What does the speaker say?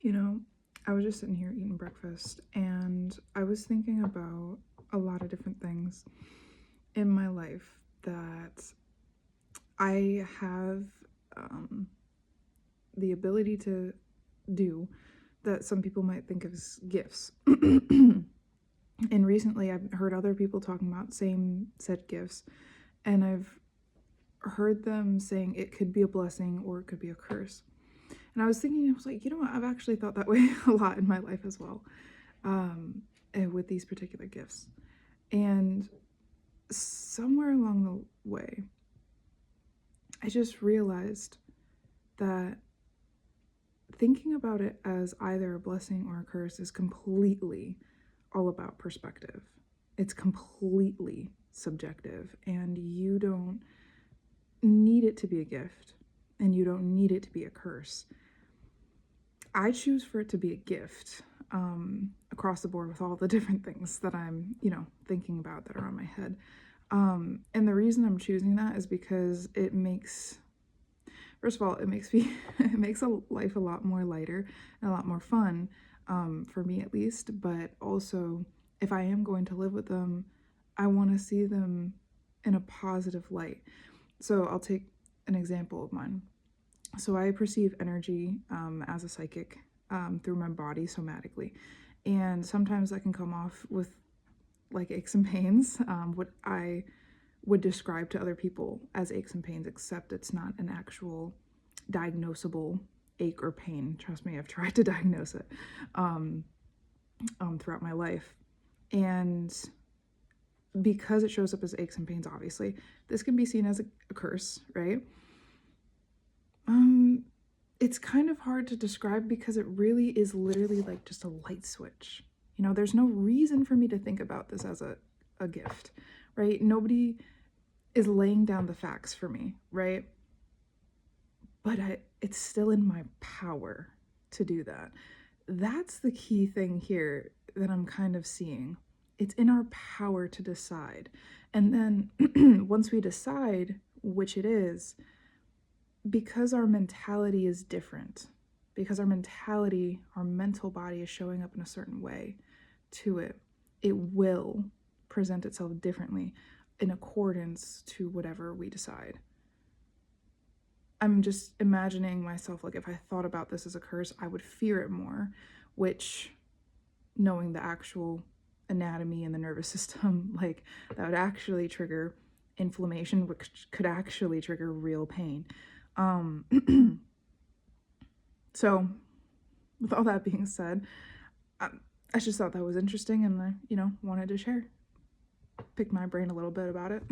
You know, I was just sitting here eating breakfast and I was thinking about a lot of different things in my life that I have the ability to do that some people might think of as gifts. And recently I've heard other people talking about same said gifts, and I've heard them saying it could be a blessing or it could be a curse. And I was thinking, I was like, you know what? I've actually thought that way a lot in my life as well, with these particular gifts. And somewhere along the way, I just realized that thinking about it as either a blessing or a curse is completely all about perspective. It's completely subjective, and you don't need it to be a gift, and you don't need it to be a curse. I choose for it to be a gift, across the board with all the different things that I'm, thinking about that are on my head. And the reason I'm choosing that is because it makes, first of all, it makes me, it makes life a lot more lighter and a lot more fun, for me at least. But also, if I am going to live with them, I want to see them in a positive light. So I'll take an example of mine. So I perceive energy, as a psychic, through my body somatically, and sometimes that can come off with like aches and pains, what I would describe to other people as aches and pains, except it's not an actual diagnosable ache or pain. Trust me, I've tried to diagnose it, um, throughout my life, and because it shows up as aches and pains, obviously this can be seen as a curse, right? Um, it's kind of hard to describe because it really is literally like just a light switch. There's no reason for me to think about this as a gift, right? Nobody is laying down the facts for me, right? But it's still in my power to do that. That's the key thing here that I'm kind of seeing. It's in our power to decide. And then once we decide which it is, because our mentality is different, because our mentality, our mental body is showing up in a certain way to it, it will present itself differently in accordance to whatever we decide. I'm just imagining myself, like, if I thought about this as a curse, I would fear it more, which, knowing the actual anatomy and the nervous system, like, that would actually trigger inflammation, which could actually trigger real pain. So, with all that being said, I just thought that was interesting, and I, wanted to share. Pick my brain a little bit about it.